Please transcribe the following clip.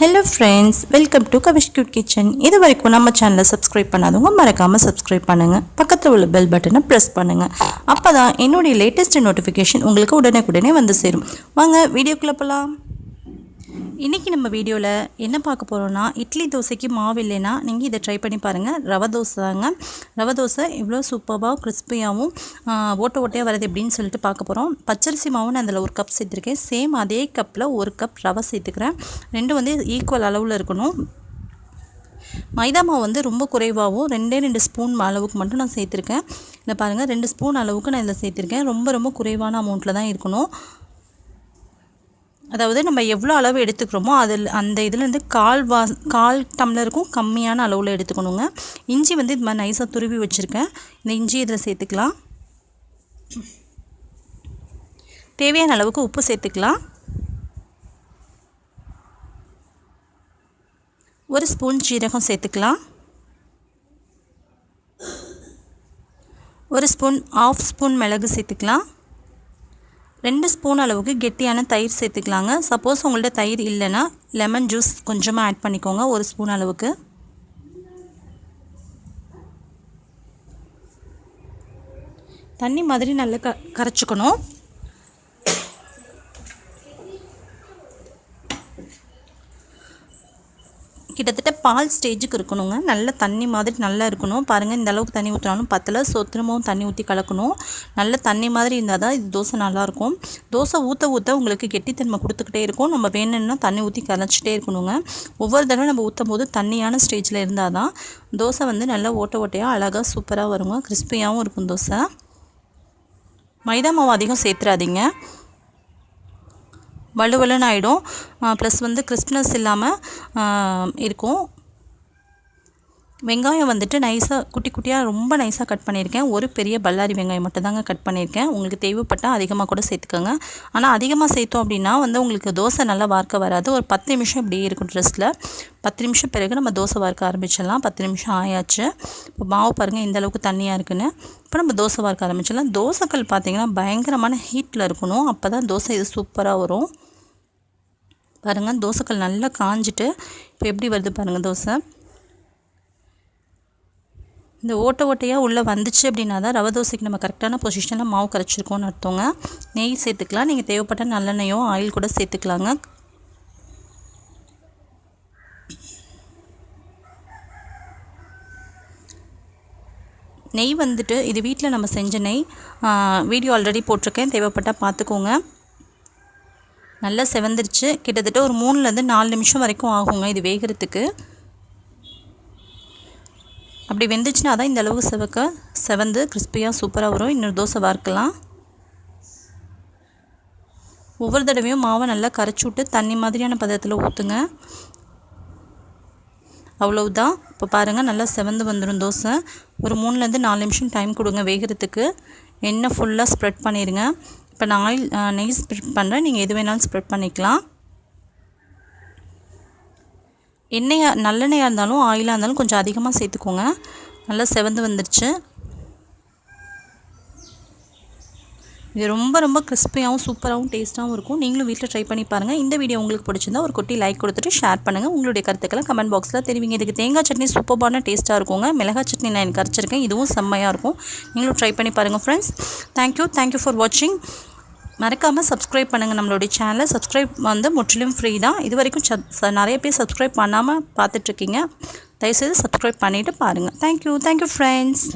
Hello friends, welcome to Kavish Cute Kitchen. இது வரைக்கும் நம்ம சேனலை சப்ஸ்கிரைப் பண்ணாதவங்க மறக்காம சப்ஸ்கிரைப் பண்ணுங்க. பக்கத்துல உள்ள பெல் பட்டனை பிரஸ் பண்ணுங்க. அப்பதான் என்னோட லேட்டஸ்ட் நோட்டிஃபிகேஷன் உங்களுக்கு உடனே வந்து சேரும். வாங்க வீடியோக்குள்ள போலாம். இன்றைக்கி நம்ம வீடியோவில் என்ன பார்க்க போகிறோன்னா, இட்லி தோசைக்கு மாவு இல்லைன்னா நீங்கள் இதை ட்ரை பண்ணி பாருங்கள். ரவை தோசை தாங்க. ரவை தோசை இவ்வளோ சூப்பராக கிறிஸ்பியாகவும் ஓட்டையாக வருது எப்படின்னு சொல்லிட்டு பார்க்க போகிறோம். பச்சரிசி மாவு நான் அதில் 1 கப் சேர்த்துருக்கேன். சேம் அதே கப்பில் 1 கப் ரவை சேர்த்துக்கிறேன். ரெண்டும் வந்து ஈக்குவல் அளவில் இருக்கணும். மைதா மாவு வந்து ரொம்ப குறைவாகவும் 2 ஸ்பூன் அளவுக்கு மட்டும் நான் சேர்த்துருக்கேன். இல்லை பாருங்கள், 2 ஸ்பூன் அளவுக்கு நான் இதில் சேர்த்துருக்கேன். ரொம்ப குறைவான அமௌண்ட்டில் தான் இருக்கணும். அதாவது நம்ம எவ்வளோ அளவு எடுத்துக்கிறோமோ அதில் அந்த இதுலேருந்து கால் டம்ளருக்கும் கம்மியான அளவில் எடுத்துக்கணுங்க. இஞ்சி வந்து இது மாதிரி நைஸாக துருவி வச்சுருக்கேன். இந்த இஞ்சி இதில் சேர்த்துக்கலாம். தேவையான அளவுக்கு உப்பு சேர்த்துக்கலாம். 1 ஸ்பூன் ஜீரகம் சேர்த்துக்கலாம். 1 ஸ்பூன் 1/2 ஸ்பூன் மிளகு சேர்த்துக்கலாம். 2 ஸ்பூன் அளவுக்கு கெட்டியான தயிர் சேர்த்துக்கலாங்க. சப்போஸ் உங்கள்கிட்ட தயிர் இல்லைன்னா லெமன் ஜூஸ் கொஞ்சமாக ஆட் பண்ணிக்கோங்க, 1 ஸ்பூன் அளவுக்கு. தண்ணி மாதிரி நல்லா கரைச்சிக்கணும். கிட்டத்தட்ட பால் ஸ்டேஜுக்கு இருக்கணுங்க. நல்ல தண்ணி மாதிரி நல்லா இருக்கணும். பாருங்கள், இந்த அளவுக்கு தண்ணி ஊற்றினாலும் பத்தலை. திரும்பவும் தண்ணி ஊற்றி கலக்கணும். நல்ல தண்ணி மாதிரி இருந்தால் தான் இது தோசை நல்லாயிருக்கும். தோசை ஊற்ற உங்களுக்கு கெட்டித்தன்மை கொடுத்துக்கிட்டே இருக்கும். நம்ம வேணும்னா தண்ணி ஊற்றி கரைச்சிட்டே இருக்கணுங்க. ஒவ்வொரு தடவை நம்ம ஊற்றும் போது தண்ணியான ஸ்டேஜில் இருந்தால் தான் தோசை வந்து நல்லா ஓட்டையாக அழகாக சூப்பராக வருங்க. கிறிஸ்பியாகவும் இருக்கும் தோசை. மைதா மாவு அதிகம் சேர்த்துறாதீங்க, வலுவலுன்னு ஆகிடும். ப்ளஸ் வந்து கிறிஸ்ப்னஸ் இல்லாமல் இருக்கும். வெங்காயம் வந்துட்டு நைஸாக குட்டியாக ரொம்ப நைஸாக கட் பண்ணியிருக்கேன். ஒரு பெரிய பல்லாரி வெங்காயம் மட்டும் தாங்க கட் பண்ணியிருக்கேன். உங்களுக்கு தேவைப்பட்டால் அதிகமாக கூட சேர்த்துக்கோங்க. ஆனால் அதிகமாக சேர்த்தோம் அப்படின்னா வந்து உங்களுக்கு தோசை நல்லா வார்க்க வராது. ஒரு 10 நிமிஷம் இப்படியே இருக்கும் ட்ரெஸ்ஸில். 10 நிமிஷம் பிறகு நம்ம தோசை வார்க்க ஆரம்பிச்சிடலாம். 10 நிமிஷம் ஆயாச்சு. இப்போ மாவு பாருங்கள் இந்த அளவுக்கு தண்ணியாக இருக்குன்னு. இப்போ நம்ம தோசை வார்க்க ஆரம்பிச்சிடலாம். தோசைக்கல் பார்த்திங்கன்னா பயங்கரமான ஹீட்டில் இருக்கணும். அப்போ தான் தோசை இது சூப்பராக வரும். பாருங்கள், தோசைக்கல் நல்லா காஞ்சிட்டு இப்போ எப்படி வருது பாருங்கள் தோசை. இந்த ஓட்டையாக உள்ளே வந்துச்சு அப்படின்னா தான் ரவை தோசைக்கு நம்ம கரெக்டான பொசிஷனில் மாவு கரைச்சிருக்கோன்னு அர்த்தங்க. நெய் சேர்த்துக்கலாம். நீங்கள் தேவைப்பட்ட நல்லெண்ணெயோ ஆயில் கூட சேர்த்துக்கலாங்க. நெய் வந்துட்டு இது வீட்டில் நம்ம செஞ்ச நெய். வீடியோ ஆல்ரெடி போட்டிருக்கேன், தேவைப்பட்டால் பார்த்துக்கோங்க. நல்லா செவந்துருச்சு. கிட்டத்தட்ட ஒரு 3லேருந்து 4 நிமிஷம் வரைக்கும் ஆகுங்க இது வேகிறதுக்கு. அப்படி வெந்துச்சுன்னா தான் இந்த அளவுக்கு செவந்து கிறிஸ்பியாக சூப்பராக வரும். இன்னொரு தோசை வார்க்கலாம். ஒவ்வொரு தடவையும் மாவை நல்லா கரைச்சி விட்டு தண்ணி மாதிரியான பதத்தில் ஊற்றுங்க. அவ்வளவுதான். இப்போ பாருங்கள், நல்லா செவந்து வந்துடும் தோசை. ஒரு 3லேருந்து 4 நிமிஷம் டைம் கொடுங்க வேகிறதுக்கு. எண்ணெய் ஃபுல்லாக ஸ்ப்ரெட் பண்ணிடுங்க. இப்போ நான் நெய் ஸ்ப்ரெட் பண்ணுறேன், நீங்கள் எது வேணாலும் ஸ்ப்ரெட் பண்ணிக்கலாம். நல்லெண்ணெயாக இருந்தாலும் ஆயிலாக இருந்தாலும் கொஞ்சம் அதிகமாக சேர்த்துக்கோங்க. நல்லா செவந்து வந்துடுச்சு. இது ரொம்ப கிறிஸ்பியாகவும் சூப்பராகவும் டேஸ்ட்டாகவும் இருக்கும். நீங்களும் வீட்டில் ட்ரை பண்ணி பாருங்கள். இந்த வீடியோ உங்களுக்கு பிடிச்சிருந்தா ஒரு குட்டி லைக் கொடுத்துட்டு ஷேர் பண்ணுங்கள். உங்களுடைய கருத்துக்களை கமெண்ட் பாக்ஸில் தெரிவிங்க. இதுக்கு தேங்காய் சட்னி சூப்பரான டேஸ்ட்டாக இருக்குங்க. மிளகாய் சட்னி நான் எனக்கு கரைச்சிருக்கேன், இதுவும் செம்மையாக இருக்கும். நீங்களும் ட்ரை பண்ணி பாருங்கள் ஃப்ரெண்ட்ஸ். தேங்க்யூ ஃபார் வாட்சிங். மறக்காமல் சப்ஸ்கிரைப் பண்ணுங்கள் நம்மளுடைய சேனலை. சப்ஸ்கிரைப் வந்து முற்றிலும் ஃப்ரீ தான். இது வரைக்கும் நிறைய பேர் சப்ஸ்கிரைப் பண்ணாமல் பார்த்துட்ருக்கீங்க. தயவுசெய்து சப்ஸ்கிரைப் பண்ணிவிட்டு பாருங்கள். Thank you friends.